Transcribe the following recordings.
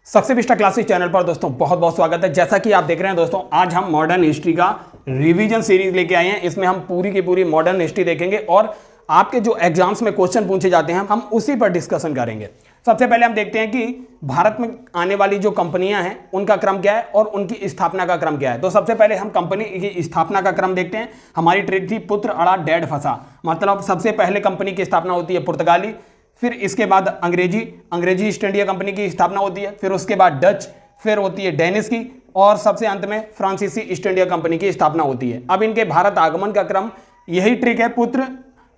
Success Vista classes channel पर दोस्तों बहुत बहुत स्वागत है। जैसा कि आप देख रहे हैं दोस्तों, आज हम मॉडर्न हिस्ट्री का रिवीजन सीरीज लेके आए हैं। इसमें हम पूरी की पूरी मॉडर्न हिस्ट्री देखेंगे और आपके जो एग्जाम्स में क्वेश्चन पूछे जाते हैं हम उसी पर डिस्कशन करेंगे। सबसे पहले हम देखते हैं कि भारत में आने वाली जो कंपनियां हैं उनका क्रम क्या है और उनकी स्थापना का क्रम क्या है। तो सबसे पहले हम कंपनी की स्थापना का क्रम देखते हैं। हमारी ट्रिक थी पुत्र अड़ा डैड फंसा, मतलब सबसे पहले कंपनी की स्थापना होती है पुर्तगाली, फिर इसके बाद अंग्रेजी ईस्ट इंडिया कंपनी की स्थापना होती है, फिर उसके बाद डच, फिर होती है डेनिश की और सबसे अंत में फ्रांसीसी ईस्ट इंडिया कंपनी की स्थापना होती है। अब इनके भारत आगमन का क्रम यही ट्रिक है, पुत्र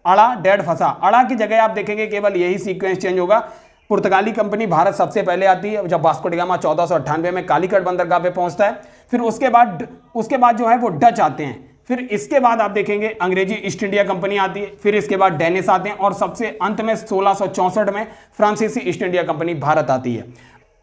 अड़ा डैड फंसा। अड़ा की जगह आप देखेंगे केवल यही सीक्वेंस चेंज होगा। पुर्तगाली कंपनी भारत सबसे पहले आती है जब वास्को डी गामा 1498 में कालीकट बंदरगाह पे पहुंचता है। फिर उसके बाद जो है वो डच आते हैं। फिर इसके बाद आप देखेंगे अंग्रेजी ईस्ट इंडिया कंपनी आती है, फिर इसके बाद डेनिश आते हैं और सबसे अंत में 1664 में फ्रांसीसी ईस्ट इंडिया कंपनी भारत आती है।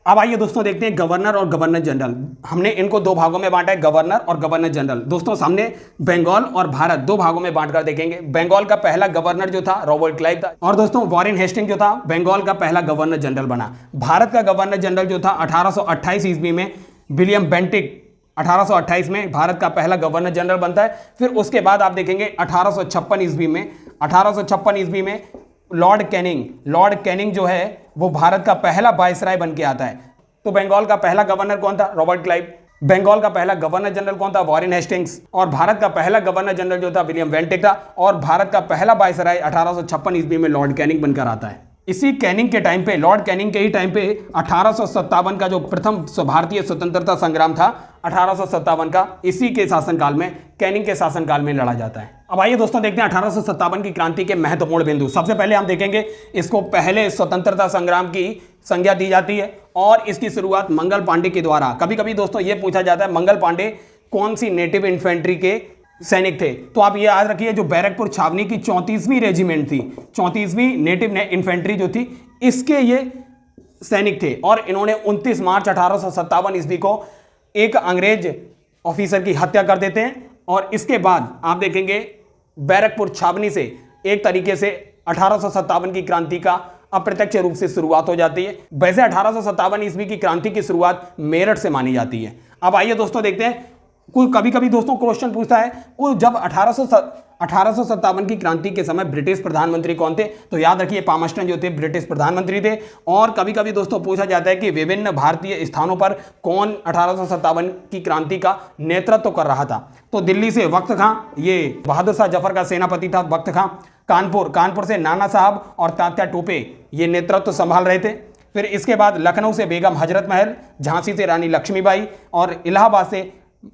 अब आइए दोस्तों देखते हैं गवर्नर और गवर्नर जनरल। हमने इनको दो भागों में बांटा है, गवर्नर और गवर्नर जनरल। दोस्तों सामने बंगाल और भारत दो भागों में बांटकर देखेंगे। बंगाल का पहला गवर्नर जो था रॉबर्ट क्लाइव था और दोस्तों वॉरेन हेस्टिंग जो था बंगाल का पहला गवर्नर जनरल बना। भारत का गवर्नर जनरल जो था 1828 ईस्वी में विलियम बेंटिक 1828 में भारत का पहला गवर्नर जनरल बनता है। फिर उसके बाद आप देखेंगे 1856 ईस्वी में लॉर्ड कैनिंग जो है वो भारत का पहला वायसराय बन के आता है। तो बंगाल का पहला गवर्नर कौन था? Robert Clive. बंगाल का पहला गवर्नर जनरल कौन था? Warren Hastings. और भारत का पहला गवर्नर जनरल जो था विलियम बेंटिक था और भारत का पहला वायसराय 1856 ईस्वी में लॉर्ड कैनिंग बनकर आता है। इसी कैनिंग के टाइम पे, लॉर्ड कैनिंग के ही टाइम पे 1857 का जो प्रथम भारतीय स्वतंत्रता संग्राम था 1857 का, इसी के शासनकाल में, कैनिंग के शासनकाल में लड़ा जाता है। अब आइए दोस्तों देखते हैं 1857 की क्रांति के महत्वपूर्ण बिंदु। सबसे पहले हम देखेंगे इसको पहले स्वतंत्रता संग्राम की संज्ञा दी जाती है और इसकी शुरुआत मंगल पांडे के द्वारा। कभी कभी दोस्तों ये पूछा जाता है मंगल पांडे कौन सी नेटिव इन्फेंट्री के सैनिक थे? तो आप ये याद रखिए जो बैरकपुर छावनी की 34वीं रेजिमेंट थी, 34वीं नेटिव इन्फेंट्री जो थी, इसके ये सैनिक थे। और इन्होंने 29 मार्च 1857 ईस्वी को एक अंग्रेज ऑफिसर की हत्या कर देते हैं और इसके बाद आप देखेंगे बैरकपुर छावनी से एक तरीके से 1857 की क्रांति का अप्रत्यक्ष रूप से शुरुआत हो जाती है। वैसे 1857 ईस्वी की क्रांति की शुरुआत मेरठ से मानी जाती है। अब आइए दोस्तों देखते हैं, कोई कभी कभी दोस्तों क्वेश्चन पूछता है वो जब 1857 की क्रांति के समय ब्रिटिश प्रधानमंत्री कौन थे? तो याद रखिए पामस्टन जो थे ब्रिटिश प्रधानमंत्री थे। और कभी कभी दोस्तों पूछा जाता है कि विभिन्न भारतीय स्थानों पर कौन 1857 की क्रांति का नेतृत्व कर रहा था? तो दिल्ली से वक्त खां, ये बहादुर शाह जफर का सेनापति था वक्त खां। कानपुर से नाना साहब और तात्या टोपे ये नेतृत्व संभाल रहे थे। फिर इसके बाद लखनऊ से बेगम हजरत महल, झांसी से रानी लक्ष्मीबाई और इलाहाबाद से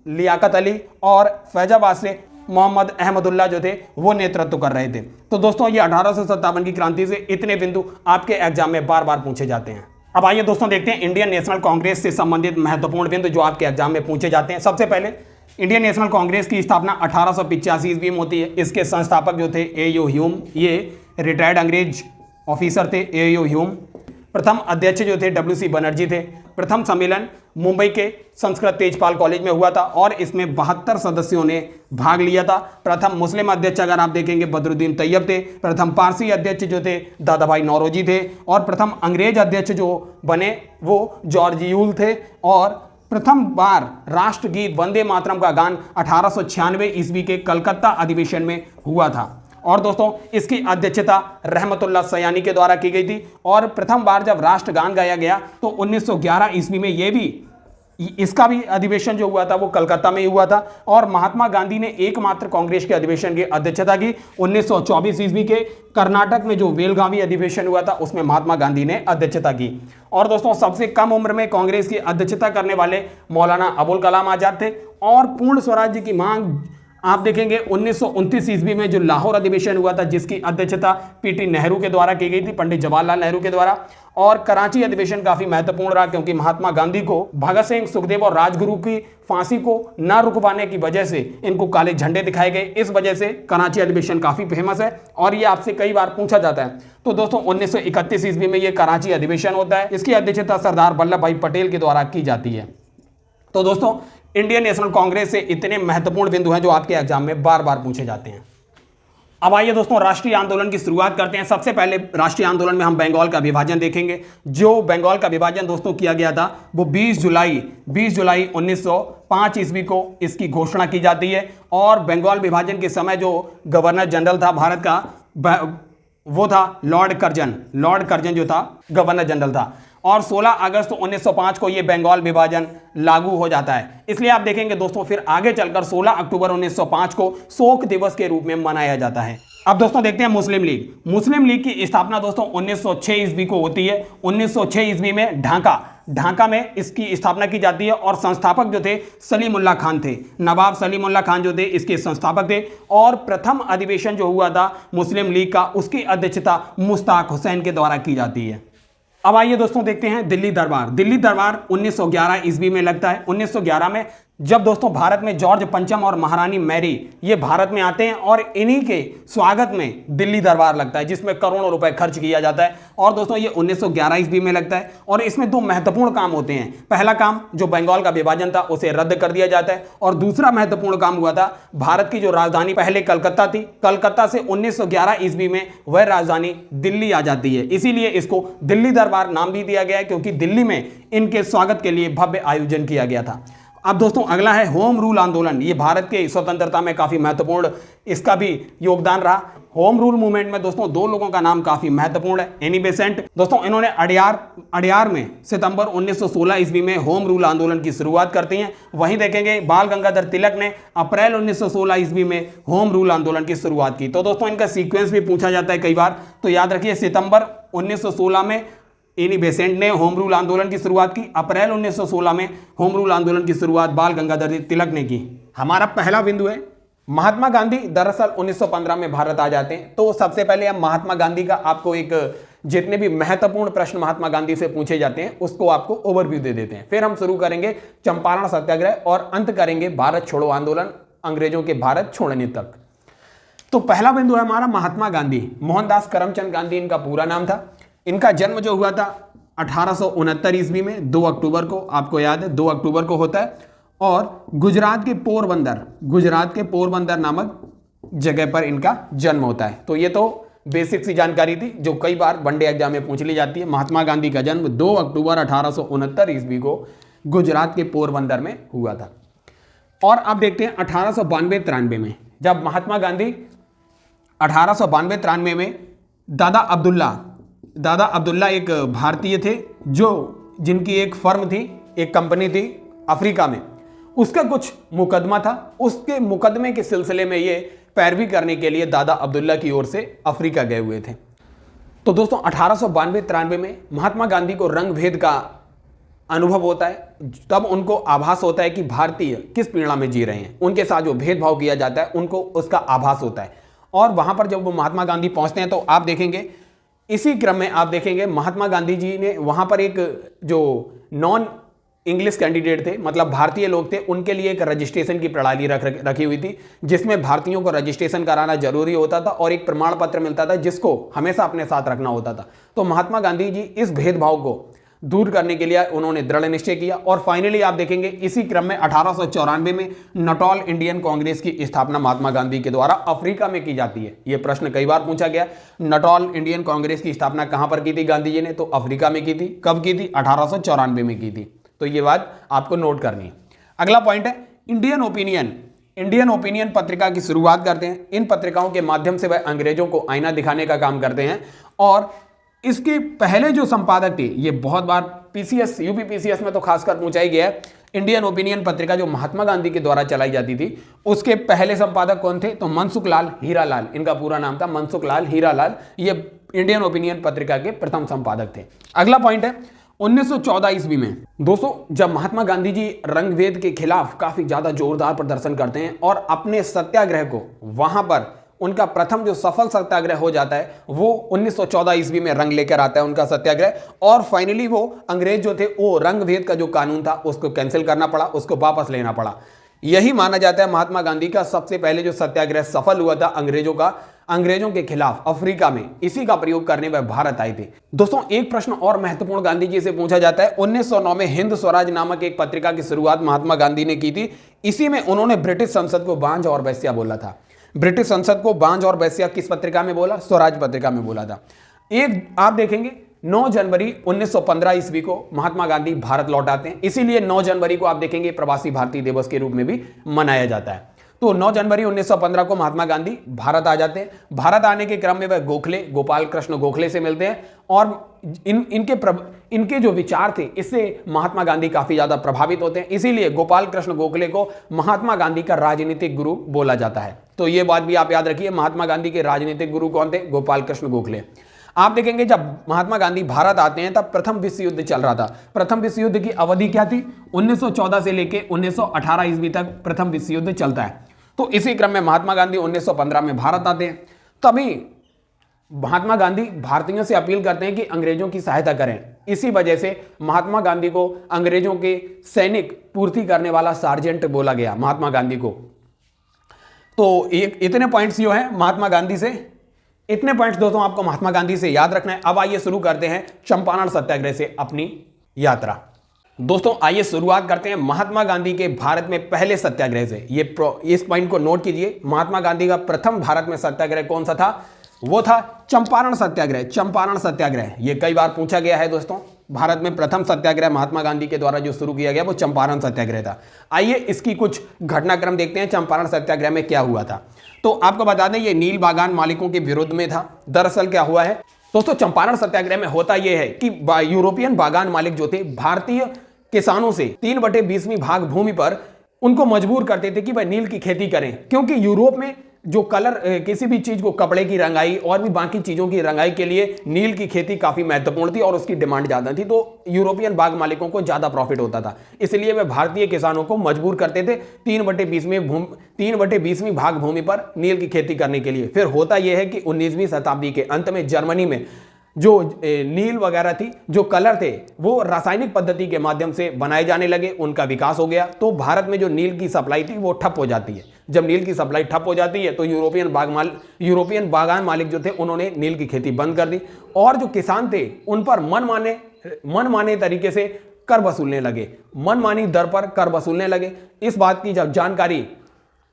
लियाकत अली और फैजाबाद से मोहम्मद अहमदुल्ला जो थे वो नेतृत्व कर रहे थे। तो दोस्तों ये 1857 की क्रांति से इतने बिंदु आपके एग्जाम में बार बार पूछे जाते हैं। अब आइए दोस्तों देखते हैं इंडियन नेशनल कांग्रेस से संबंधित महत्वपूर्ण बिंदु जो आपके एग्जाम में पूछे जाते हैं। सबसे पहले इंडियन नेशनल कांग्रेस की स्थापना 1885 ईस्वी में होती है। इसके संस्थापक जो थे ए.यू. ह्यूम, ये रिटायर्ड अंग्रेज ऑफिसर थे। ए.यू. ह्यूम। प्रथम अध्यक्ष जो थे W.C. बनर्जी थे। प्रथम सम्मेलन मुंबई के संस्कृत तेजपाल कॉलेज में हुआ था और इसमें 72 सदस्यों ने भाग लिया था। प्रथम मुस्लिम अध्यक्ष अगर आप देखेंगे बदरुद्दीन तैयब थे। प्रथम पारसी अध्यक्ष जो थे दादा भाई नौरोजी थे और प्रथम अंग्रेज अध्यक्ष जो बने वो जॉर्ज यूल थे। और प्रथम बार राष्ट्रगीत वंदे मातरम का गान 1896 ईस्वी के कलकत्ता अधिवेशन में हुआ था। और दोस्तों इसकी अध्यक्षता रहमतुल्लाह सयानी के द्वारा की गई थी। और प्रथम बार जब राष्ट्रगान गाया गया तो 1911 ईस्वी में इसका भी अधिवेशन जो हुआ था वो कलकत्ता में ही हुआ था। और महात्मा गांधी ने एकमात्र कांग्रेस के अधिवेशन की अध्यक्षता की। 1924 ईस्वी के कर्नाटक में जो बेलगावी अधिवेशन हुआ था उसमें महात्मा गांधी ने अध्यक्षता की। और दोस्तों सबसे कम उम्र में कांग्रेस की अध्यक्षता करने वाले मौलाना अबुल कलाम आजाद थे। और पूर्ण स्वराज्य की मांग आप देखेंगे 1929 ईस्वी में जो लाहौर अधिवेशन हुआ था जिसकी अध्यक्षता पीटी नेहरू के द्वारा की गई थी, पंडित जवाहरलाल नेहरू के द्वारा। और कराची अधिवेशन काफी महत्वपूर्ण रहा क्योंकि महात्मा गांधी को भगत सिंह, सुखदेव और राजगुरु की फांसी को न रुकवाने की वजह से इनको काले झंडे दिखाए गए। इस वजह से कराची अधिवेशन काफी फेमस है और ये आपसे कई बार पूछा जाता है। तो दोस्तों 1931 ईस्वी में ये कराची अधिवेशन होता है। इसकी अध्यक्षता सरदार वल्लभ भाई पटेल के द्वारा की जाती है। तो दोस्तों इंडियन नेशनल कांग्रेस से इतने महत्वपूर्ण बिंदु हैं जो आपके एग्जाम में बार बार पूछे जाते हैं। अब आइए दोस्तों राष्ट्रीय आंदोलन की शुरुआत करते हैं। सबसे पहले राष्ट्रीय आंदोलन में हम बंगाल का विभाजन देखेंगे। जो बंगाल का विभाजन दोस्तों किया गया था वो 20 जुलाई 1905 ईस्वी को इसकी घोषणा की जाती है। और बंगाल विभाजन के समय जो गवर्नर जनरल था भारत का वो था लॉर्ड कर्जन जो था गवर्नर जनरल था। और 16 अगस्त 1905 को ये बंगाल विभाजन लागू हो जाता है। इसलिए आप देखेंगे दोस्तों फिर आगे चलकर 16 अक्टूबर 1905 को शोक दिवस के रूप में मनाया जाता है। अब दोस्तों देखते हैं मुस्लिम लीग की स्थापना दोस्तों 1906 ईस्वी को होती है। 1906 ईस्वी में ढाका में इसकी स्थापना की जाती है। और संस्थापक जो थे सलीमुल्लाह खान थे, नवाब सलीमुल्लाह खान जो थे इसके संस्थापक थे। और प्रथम अधिवेशन जो हुआ था मुस्लिम लीग का उसकी अध्यक्षता मुश्ताक हुसैन के द्वारा की जाती है। अब आइए दोस्तों देखते हैं दिल्ली दरबार 1911 ईस्वी में लगता है। 1911 में जब दोस्तों भारत में जॉर्ज पंचम और महारानी मैरी ये भारत में आते हैं और इन्हीं के स्वागत में दिल्ली दरबार लगता है जिसमें करोड़ों रुपए खर्च किया जाता है। और दोस्तों ये 1911 ईस्वी में लगता है। और इसमें दो महत्वपूर्ण काम होते हैं। पहला काम जो बंगाल का विभाजन था उसे रद्द कर दिया जाता है। और दूसरा महत्वपूर्ण काम हुआ था भारत की जो राजधानी पहले कलकत्ता थी, कलकत्ता से 1911 ईस्वी में वह राजधानी दिल्ली आ जाती है। इसीलिए इसको दिल्ली दरबार नाम भी दिया गया है क्योंकि दिल्ली में इनके स्वागत के लिए भव्य आयोजन किया गया था। अब दोस्तों अगला है होम रूल आंदोलन। ये भारत के स्वतंत्रता में काफी महत्वपूर्ण इसका भी योगदान रहा। होम रूल मूवमेंट में दोस्तों दो लोगों का नाम काफी महत्वपूर्ण है। एनी बेसेंट दोस्तों इन्होंने अडियार में सितंबर 1916 ईस्वी में होम रूल आंदोलन की शुरुआत करती हैं। वहीं देखेंगे बाल गंगाधर तिलक ने अप्रैल 1916 ईस्वी में होम रूल आंदोलन की शुरुआत की। तो दोस्तों इनका सीक्वेंस भी पूछा जाता है कई बार, तो याद रखिए सितंबर 1916 में एनी बेसेंट ने होम रूल आंदोलन की शुरुआत की, अप्रैल 1916 में होम रूल आंदोलन की शुरुआत बाल गंगाधर तिलक ने की। हमारा पहला बिंदु है महात्मा गांधी दरअसल 1915 में भारत आ जाते हैं। तो सबसे पहले हम महात्मा गांधी का आपको एक जितने भी महत्वपूर्ण प्रश्न महात्मा गांधी से पूछे जाते हैं उसको आपको ओवरव्यू दे देते हैं। फिर हम शुरू करेंगे चंपारण सत्याग्रह और अंत करेंगे भारत छोड़ो आंदोलन अंग्रेजों के भारत छोड़ने तक। तो पहला बिंदु है हमारा महात्मा गांधी। मोहनदास करमचंद गांधी इनका पूरा नाम था। इनका जन्म जो हुआ था 1869 ईस्वी में 2 अक्टूबर को, आपको याद है 2 अक्टूबर को होता है। और गुजरात के पोरबंदर नामक जगह पर इनका जन्म होता है। तो ये तो बेसिक सी जानकारी थी जो कई बार वनडे एग्जाम में पूछ ली जाती है। महात्मा गांधी का जन्म 2 अक्टूबर 1869 ईस्वी को गुजरात के पोरबंदर में हुआ था। और अब देखते हैं 1892-93 में, जब महात्मा गांधी 1892-93 में दादा अब्दुल्ला एक भारतीय थे जिनकी एक फर्म थी, एक कंपनी थी अफ्रीका में, उसका कुछ मुकदमा था। उसके मुकदमे के सिलसिले में ये पैरवी करने के लिए दादा अब्दुल्ला की ओर से अफ्रीका गए हुए थे। तो दोस्तों 1892-93 में महात्मा गांधी को रंग भेद का अनुभव होता है। तब उनको आभास होता है कि भारतीय किस पीड़ा में जी रहे हैं, उनके साथ जो भेदभाव किया जाता है उनको उसका आभास होता है। और वहां पर जब वो महात्मा गांधी पहुंचते हैं तो आप देखेंगे इसी क्रम में आप देखेंगे महात्मा गांधी जी ने वहां पर एक जो नॉन इंग्लिश कैंडिडेट थे, मतलब भारतीय लोग थे, उनके लिए एक रजिस्ट्रेशन की प्रणाली रखी हुई थी जिसमें भारतीयों को रजिस्ट्रेशन कराना जरूरी होता था और एक प्रमाण पत्र मिलता था जिसको हमेशा अपने साथ रखना होता था। तो महात्मा गांधी जी इस भेदभाव को दूर करने के लिए उन्होंने दृढ़ निश्चय किया। और फाइनली आप देखेंगे इसी क्रम में 1894 में नटॉल इंडियन कांग्रेस की स्थापना महात्मा गांधी के द्वारा अफ्रीका में की जाती है। यह प्रश्न कई बार पूछा गया, नटॉल इंडियन कांग्रेस की स्थापना कहां पर की थी गांधी जी ने? तो अफ्रीका में की थी। कब की थी? 1894 में की थी। तो ये बात आपको नोट करनी है। अगला पॉइंट है इंडियन ओपिनियन पत्रिका की शुरुआत करते हैं। इन पत्रिकाओं के माध्यम से वह अंग्रेजों को आईना दिखाने का काम करते हैं। और इसके पहले जो संपादक थे, ये बहुत बार पीसीएस यूपीपीसीएस में तो खासकर पूछा ही गया है, इंडियन ओपिनियन पत्रिका जो महात्मा गांधी के द्वारा चलाई जाती थी उसके पहले संपादक कौन थे? तो मनसुख लाल हीरालाल, इनका पूरा नाम था मनसुख लाल हीरालाल। ये इंडियन ओपिनियन पत्रिका के प्रथम संपादक थे। अगला पॉइंट है 1914 ईस्वी में दोस्तों जब महात्मा गांधी जी रंगभेद के खिलाफ काफी ज्यादा जोरदार प्रदर्शन करते हैं और अपने सत्याग्रह को वहां पर उनका प्रथम जो सफल सत्याग्रह हो जाता है वो 1914 ईस्वी में रंग लेकर आता है उनका सत्याग्रह। और फाइनली वो अंग्रेज जो थे वो रंगभेद का जो कानून था उसको कैंसिल करना पड़ा, उसको वापस लेना पड़ा। यही माना जाता है महात्मा गांधी का सबसे पहले जो सत्याग्रह सफल हुआ था अंग्रेजों के खिलाफ अफ्रीका में, इसी का प्रयोग करने वह भारत आए थे। दोस्तों एक प्रश्न और महत्वपूर्ण गांधी जी से पूछा जाता है। 1909 में हिंद स्वराज नामक एक पत्रिका की शुरुआत महात्मा गांधी ने की थी। इसी में उन्होंने ब्रिटिश संसद को बांझ और वैश्या बोला था। ब्रिटिश संसद को बांझ और वैश्या किस पत्रिका में बोला? स्वराज पत्रिका में बोला था। एक आप देखेंगे 9 जनवरी 1915 ईस्वी को महात्मा गांधी भारत लौट आते हैं, इसीलिए 9 जनवरी को आप देखेंगे प्रवासी भारतीय दिवस के रूप में भी मनाया जाता है। तो 9 जनवरी 1915 को महात्मा गांधी भारत आ जाते हैं। भारत आने के क्रम में वह गोपाल कृष्ण गोखले से मिलते हैं और इनके जो विचार थे इससे महात्मा गांधी काफी ज्यादा प्रभावित होते हैं, इसीलिए गोपाल कृष्ण गोखले को महात्मा गांधी का राजनीतिक गुरु बोला जाता है। तो ये बात भी आप याद रखिए, महात्मा गांधी के राजनीतिक गुरु कौन थे? गोपाल कृष्ण गोखले। आप देखेंगे जब महात्मा गांधी भारत आते हैं तब प्रथम विश्व युद्ध चल रहा था। प्रथम विश्व युद्ध की अवधि क्या थी? 1914 से लेकर 1918 ईस्वी तक प्रथम विश्व युद्ध चलता है। तो इसी क्रम में महात्मा गांधी 1915 में भारत आते हैं। तभी महात्मा गांधी भारतीयों से अपील करते हैं कि अंग्रेजों की सहायता करें। इसी वजह से महात्मा गांधी को अंग्रेजों के सैनिक पूर्ति करने वाला सार्जेंट बोला गया महात्मा गांधी को। तो इतने पॉइंट्स जो हैं महात्मा गांधी से, इतने पॉइंट्स दोस्तों आपको महात्मा गांधी से याद रखना है। अब आइए शुरू करते हैं चंपारण सत्याग्रह से अपनी यात्रा। दोस्तों आइए शुरुआत करते हैं महात्मा गांधी के भारत में पहले सत्याग्रह से। इस पॉइंट को नोट कीजिए, महात्मा गांधी का प्रथम भारत में सत्याग्रह कौन सा था? वो था चंपारण सत्याग्रह। चंपारण सत्याग्रह ये कई बार पूछा गया है दोस्तों। भारत में प्रथम सत्याग्रह महात्मा गांधी के द्वारा जो शुरू किया गया वो चंपारण सत्याग्रह था। आइए इसकी कुछ घटनाक्रम देखते हैं, चंपारण सत्याग्रह में क्या हुआ था। तो आपको बता दें ये नील बागान मालिकों के विरुद्ध में था। दरअसल क्या हुआ है दोस्तों, चंपारण सत्याग्रह में होता यह है कि यूरोपियन बागान मालिक जो थे भारतीय किसानों से 3/20 भाग भूमि पर उनको मजबूर करते थे कि वह नील की खेती करें, क्योंकि यूरोप में जो कलर किसी भी चीज को, कपड़े की रंगाई और भी बाकी चीजों की रंगाई के लिए नील की खेती काफी महत्वपूर्ण थी और उसकी डिमांड ज्यादा थी। तो यूरोपियन बाग मालिकों को ज्यादा प्रॉफिट होता था, इसलिए वे भारतीय किसानों को मजबूर करते थे 3/20 भाग भूमि पर नील की खेती करने के लिए। फिर होता यह है कि 19वीं शताब्दी के अंत में जर्मनी में जो नील वगैरह थी, जो कलर थे, वो रासायनिक पद्धति के माध्यम से बनाए जाने लगे, उनका विकास हो गया। तो भारत में जो नील की सप्लाई थी वो ठप हो जाती है। जब नील की सप्लाई ठप हो जाती है तो यूरोपियन बागान मालिक जो थे उन्होंने नील की खेती बंद कर दी और जो किसान थे उन पर मनमाने तरीके से कर वसूलने लगे, मनमानी दर पर कर वसूलने लगे। इस बात की जब जानकारी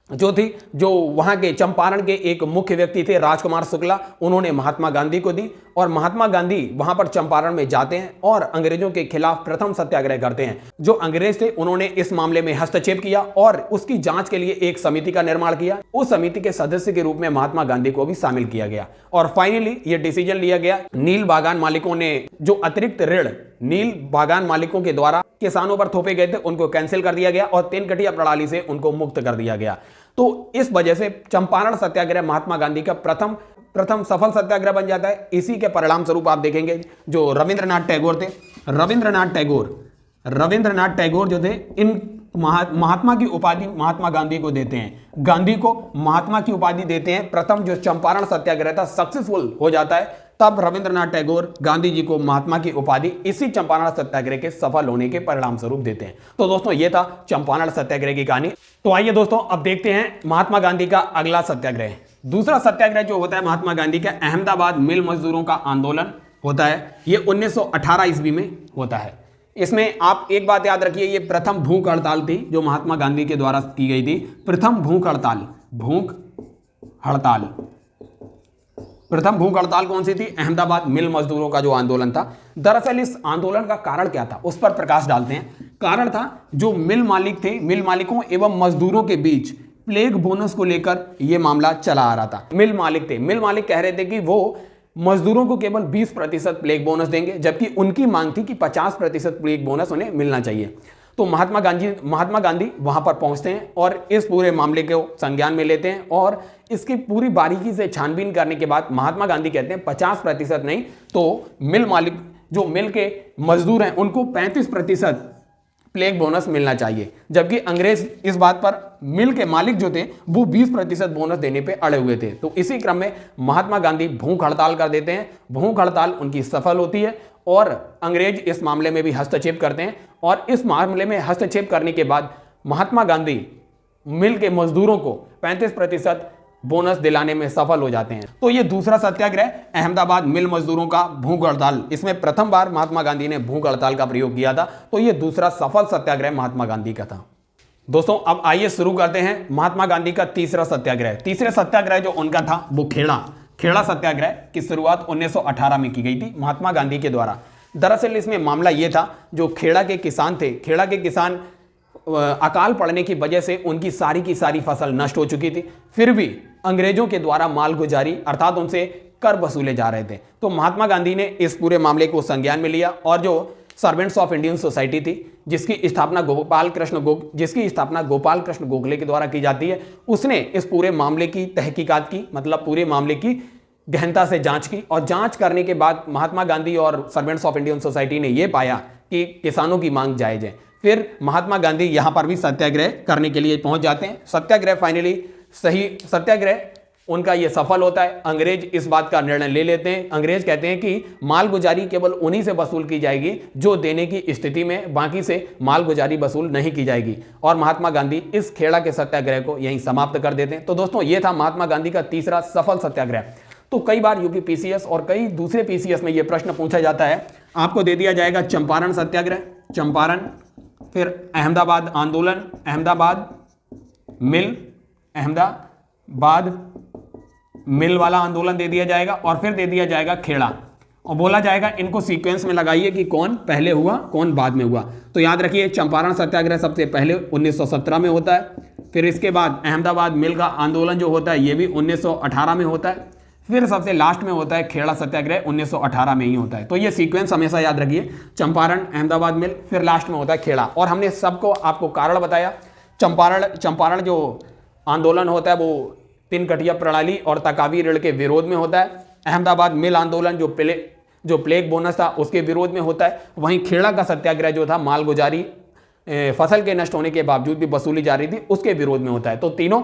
जो वहां के चंपारण के एक मुख्य व्यक्ति थे राजकुमार शुक्ला, उन्होंने महात्मा गांधी को दी और महात्मा गांधी वहां पर चंपारण में जाते हैं और अंग्रेजों के खिलाफ प्रथम सत्याग्रह करते हैं। जो अंग्रेज थे उन्होंने इस मामले में हस्तक्षेप किया और उसकी जांच के लिए एक समिति का निर्माण किया। उस समिति के सदस्य के रूप में महात्मा गांधी को भी शामिल किया गया और फाइनली यह डिसीजन लिया गया, नील बागान मालिकों ने जो अतिरिक्त ऋण नील बागान मालिकों के द्वारा किसानों पर थोपे गए थे उनको कैंसिल कर दिया गया और 3 कटिया प्रणाली से उनको मुक्त कर दिया गया। तो इस वजह से चंपारण सत्याग्रह महात्मा गांधी का प्रथम सफल सत्याग्रह बन जाता है। इसी के परिणाम स्वरूप आप देखेंगे जो रविंद्रनाथ टैगोर थे, रविंद्रनाथ टैगोर जो थे इन महात्मा की उपाधि महात्मा गांधी को देते हैं, गांधी को महात्मा की उपाधि देते हैं। प्रथम जो चंपारण सत्याग्रह था सक्सेसफुल हो जाता है, तब रविंद्रनाथ टैगोर गांधी जी को महात्मा की उपाधि इसी चंपारण सत्याग्रह के सफल होने के परिणाम स्वरूप देते हैं। तो दोस्तों ये था चंपारण सत्याग्रह की कहानी। तो आइए दोस्तों अब देखते हैं महात्मा गांधी का अगला सत्याग्रह। दूसरा सत्याग्रह जो होता है महात्मा गांधी का, अहमदाबाद मिल मजदूरों का आंदोलन होता है। ये 1918 ईस्वी में होता है। इसमें आप एक बात याद रखिए, ये प्रथम भूख हड़ताल थी जो महात्मा गांधी के द्वारा की गई थी। प्रथम भूख हड़ताल कौन सी थी? अहमदाबाद मिल मजदूरों का जो आंदोलन था। दरअसल इस आंदोलन का कारण क्या था उस पर प्रकाश डालते हैं। कारण था जो मिल मालिक थे, मिल मालिकों एवं मजदूरों के बीच प्लेग बोनस को लेकर यह मामला चला आ रहा था। मिल मालिक कह रहे थे कि वो मजदूरों को केवल 20% प्लेग बोनस देंगे, जबकि उनकी मांग थी कि 50% प्लेग बोनस उन्हें मिलना चाहिए। तो महात्मा गांधी वहां पर पहुंचते हैं और इस पूरे मामले को संज्ञान में लेते हैं और इसकी पूरी बारीकी से छानबीन करने के बाद महात्मा गांधी कहते हैं 50% नहीं तो मिल मालिक जो मिल के मजदूर हैं उनको 35% प्लेग बोनस मिलना चाहिए, जबकि अंग्रेज इस बात पर मिल के मालिक जो थे वो 20% बोनस देने पे अड़े हुए थे। तो इसी क्रम में महात्मा गांधी भूख हड़ताल कर देते हैं। भूख हड़ताल उनकी सफल होती है और अंग्रेज इस मामले में भी हस्तक्षेप करते हैं और इस मामले में हस्तक्षेप करने के बाद महात्मा गांधी मिल के मजदूरों को 35% बोनस दिलाने में सफल हो जाते हैं। तो ये दूसरा सत्याग्रह अहमदाबाद मिल मजदूरों का भूख हड़ताल, इसमें प्रथम बार महात्मा गांधी ने भूख हड़ताल का प्रयोग किया था। तो ये दूसरा सफल सत्याग्रह महात्मा गांधी का था। दोस्तों अब आइए शुरू करते हैं महात्मा गांधी का तीसरा सत्याग्रह। तीसरे सत्याग्रह जो उनका था वो खेड़ा सत्याग्रह की शुरुआत 1918 में की गई थी महात्मा गांधी के द्वारा। दरअसल इसमें मामला ये था, जो खेड़ा के किसान थे, खेड़ा के किसान अकाल पड़ने की वजह से उनकी सारी की सारी फसल नष्ट हो चुकी थी, फिर भी अंग्रेजों के द्वारा मालगुजारी अर्थात उनसे कर वसूले जा रहे थे। तो महात्मा गांधी ने इस पूरे मामले को संज्ञान में लिया और जो सर्वेंट्स ऑफ इंडियन सोसाइटी थी, जिसकी स्थापना गोपाल कृष्ण गोखले के द्वारा की जाती है, उसने इस पूरे मामले की तहकीकात की, मतलब पूरे मामले की गहनता से जांच की। और जांच करने के बाद महात्मा गांधी और सर्वेंट्स ऑफ इंडियन सोसाइटी ने यह पाया कि किसानों की मांग जायज है। फिर महात्मा गांधी यहां पर भी सत्याग्रह करने के लिए पहुंच जाते हैं। सत्याग्रह उनका ये सफल होता है। अंग्रेज इस बात का निर्णय ले लेते हैं। अंग्रेज कहते हैं कि मालगुजारी केवल उन्हीं से वसूल की जाएगी जो देने की स्थिति में, बाकी से मालगुजारी वसूल नहीं की जाएगी। और महात्मा गांधी इस खेड़ा के सत्याग्रह को यहीं समाप्त कर देते हैं। तो दोस्तों ये था महात्मा गांधी का तीसरा सफल सत्याग्रह। तो कई बार यूपी पीसीएस और कई दूसरे पीसीएस में यह प्रश्न पूछा जाता है। आपको दे दिया जाएगा चंपारण सत्याग्रह, चंपारण, फिर अहमदाबाद आंदोलन, अहमदाबाद मिल वाला आंदोलन दे दिया जाएगा, और फिर दे दिया जाएगा खेड़ा, और बोला जाएगा इनको सीक्वेंस में लगाइए कि कौन पहले हुआ कौन बाद में हुआ। तो याद रखिए चंपारण सत्याग्रह सबसे पहले 1917 में होता है, फिर इसके बाद अहमदाबाद मिल का आंदोलन जो होता है ये भी 1918 में होता है, फिर सबसे लास्ट में होता है खेड़ा सत्याग्रह 1918 में ही होता है। तो ये सीक्वेंस हमेशा याद रखिए, चंपारण, अहमदाबाद मिल, फिर लास्ट में होता है खेड़ा। और हमने सबको आपको कारण बताया। चंपारण जो आंदोलन होता है वो तीन कटिया प्रणाली और तकावी ऋण के विरोध में होता है। अहमदाबाद मिल आंदोलन जो प्लेग बोनस था उसके विरोध में होता है। वहीं खेड़ा का सत्याग्रह जो था मालगुजारी फसल के नष्ट होने के बावजूद भी वसूली जा रही थी उसके विरोध में होता है। तो तीनों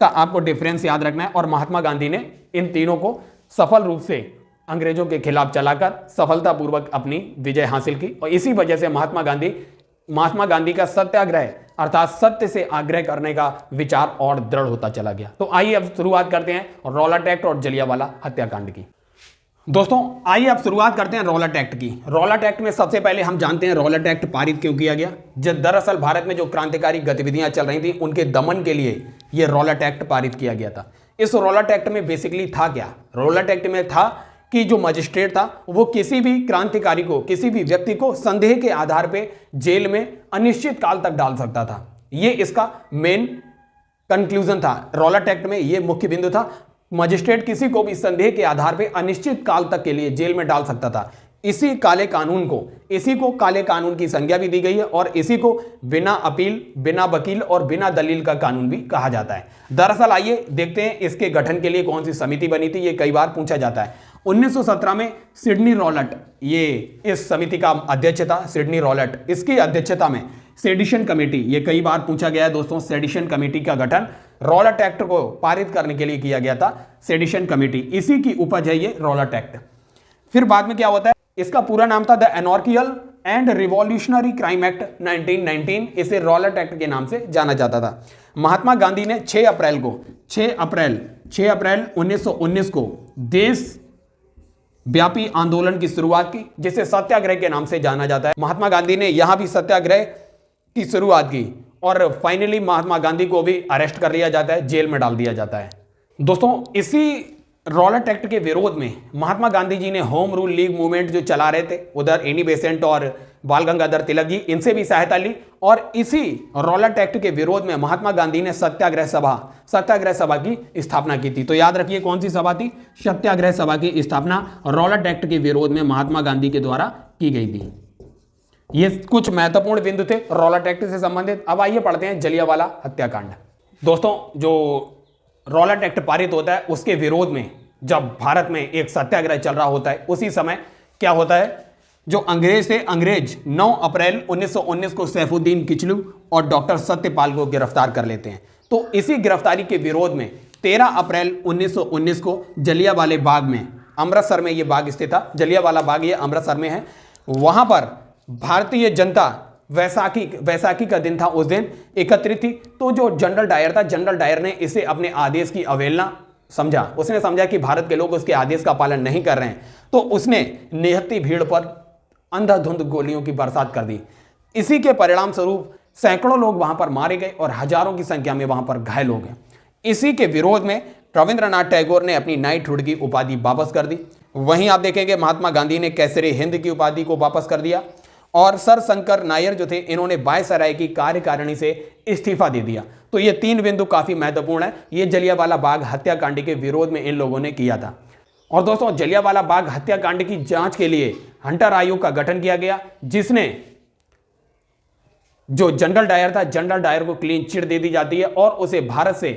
का आपको डिफरेंस याद रखना है। और महात्मा गांधी ने इन तीनों को सफल रूप से अंग्रेजों के खिलाफ चलाकर सफलतापूर्वक अपनी विजय हासिल की। और इसी वजह से महात्मा गांधी का सत्याग्रह अर्थात सत्य से आग्रह करने का विचार और दृढ़ होता चला गया। तो आइए अब शुरुआत करते हैं रौलट एक्ट और जलियांवाला हत्याकांड की। दोस्तों आइए अब शुरुआत करते हैं रौलट एक्ट की। रौलट एक्ट में सबसे पहले हम जानते हैं रौलट एक्ट पारित क्यों किया गया। जब दरअसल भारत में जो क्रांतिकारी गतिविधियां चल रही थी उनके दमन के लिए यह रौलट एक्ट पारित किया गया था। इस रौलट एक्ट में बेसिकली था क्या? रौलट एक्ट में था कि जो मजिस्ट्रेट था वो किसी भी क्रांतिकारी को, किसी भी व्यक्ति को संदेह के आधार पे जेल में अनिश्चित काल तक डाल सकता था। ये इसका मेन कंक्लूजन था। रौलट एक्ट में ये मुख्य बिंदु था, मजिस्ट्रेट किसी को भी संदेह के आधार पे अनिश्चित काल तक के लिए जेल में डाल सकता था। इसी काले कानून की संज्ञा भी दी गई है और इसी को बिना अपील, बिना वकील और बिना दलील का कानून भी कहा जाता है। दरअसल आइए देखते हैं इसके गठन के लिए कौन सी समिति बनी थी। ये कई बार पूछा जाता है। 1917 में सिडनी रौलट ये इस समिति का अध्यक्ष था। सिडनी रौलट, इसकी अध्यक्षता में सेडिशन कमेटी, ये कई बार पूछा गया है दोस्तों, सेडिशन कमेटी का गठन रौलट एक्ट को पारित करने के लिए किया गया था। सेडिशन कमेटी, इसी की उपज है ये रौलट एक्ट। फिर बाद में क्या होता है, इसका पूरा नाम था the anarchical and revolutionary crime act 1919। इसे रौलट एक्ट के नाम से जाना जाता था। महात्मा गांधी ने 6 अप्रैल 1919 को देश व्यापी आंदोलन की शुरुआत की, जिसे सत्याग्रह के नाम से जाना जाता है। महात्मा गांधी ने यहां भी सत्याग्रह की शुरुआत की और फाइनली महात्मा गांधी को भी अरेस्ट कर लिया जाता है, जेल में डाल दिया जाता है। दोस्तों इसी रौलट एक्ट के विरोध में महात्मा गांधी जी ने होम रूल लीग मूवमेंट जो चला रहे थे, उधर एनी बेसेंट और बाल गंगाधर तिलक जी, इनसे भी सहायता ली। और इसी रौलट एक्ट के विरोध में महात्मा गांधी ने सत्याग्रह सभा की स्थापना की थी। तो याद रखिए कौन सी सभा थी? सत्याग्रह सभा की स्थापना रौलट एक्ट के विरोध में महात्मा गांधी के द्वारा की गई थी। ये कुछ महत्वपूर्ण बिंदु थे रौलट एक्ट से संबंधित। अब आइए पढ़ते हैं जलियांवाला हत्याकांड। दोस्तों जो रौलट एक्ट पारित होता है उसके विरोध में जब भारत में एक सत्याग्रह चल रहा होता है, उसी समय क्या होता है, जो अंग्रेज थे, अंग्रेज 9 अप्रैल 1919 को सैफुद्दीन किचलू और डॉक्टर सत्यपाल को गिरफ्तार कर लेते हैं। तो इसी गिरफ्तारी के विरोध में 13 अप्रैल 1919 को जलियांवाला बाग में, अमृतसर में ये बाग स्थित था, जलियांवाला बाग ये अमृतसर में है, वहां पर भारतीय जनता वैसाखी का दिन था, उस दिन एकत्रित थी। तो जो जनरल डायर था, जनरल डायर ने इसे अपने आदेश की अवहेलना समझा। उसने समझा कि भारत के लोग उसके आदेश का पालन नहीं कर रहे हैं, तो उसने निहत्ती भीड़ पर अंधाधुंध गोलियों की बरसात कर दी। इसी के परिणाम स्वरूप सैकड़ों लोग वहां पर मारे गए और हजारों की संख्या में वहां पर घायल हो गए। इसी के विरोध में रविंद्रनाथ टैगोर ने अपनी नाइटहुड की उपाधि वापस कर दी। वहीं आप देखेंगे महात्मा गांधी ने कैसरे हिंद की उपाधि को वापस कर दिया और सर शंकर नायर जो थे इन्होंने वायसराय की कार्यकारिणी से इस्तीफा दे दिया। तो ये 3 बिंदु काफी महत्वपूर्ण है। ये जलियांवाला बाग हत्याकांड के विरोध में इन लोगों ने किया था। और दोस्तों जलियांवाला बाग हत्याकांड की जांच के लिए हंटर आयोग का गठन किया गया, जिसने जो जनरल डायर था, जनरल डायर को क्लीन चिट दे दी जाती है और उसे भारत से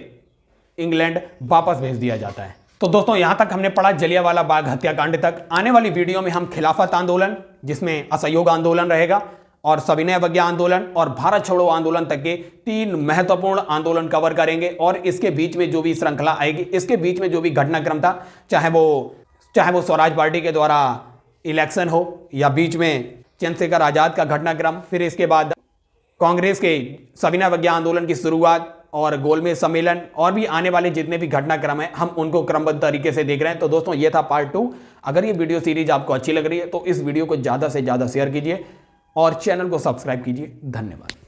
इंग्लैंड वापस भेज दिया जाता है। तो दोस्तों यहां तक हमने पढ़ा जलियांवाला बाग हत्याकांड तक। आने वाली वीडियो में हम खिलाफत आंदोलन, जिसमें असहयोग आंदोलन रहेगा, और सविनय अवज्ञा आंदोलन और भारत छोड़ो आंदोलन तक के 3 महत्वपूर्ण आंदोलन कवर करेंगे। और इसके बीच में जो भी श्रृंखला आएगी, इसके बीच में जो भी घटनाक्रम था, चाहे वो स्वराज पार्टी के द्वारा इलेक्शन हो या बीच में चंद्रशेखर आजाद का घटनाक्रम, फिर इसके बाद कांग्रेस के सविनय अवज्ञा आंदोलन की शुरुआत और गोलमेज सम्मेलन, और भी आने वाले जितने भी घटनाक्रम है हम उनको क्रमबद्ध तरीके से देख रहे हैं। तो दोस्तों ये था पार्ट 2। अगर ये वीडियो सीरीज आपको अच्छी लग रही है तो इस वीडियो को ज़्यादा से ज़्यादा शेयर कीजिए और चैनल को सब्सक्राइब कीजिए। धन्यवाद।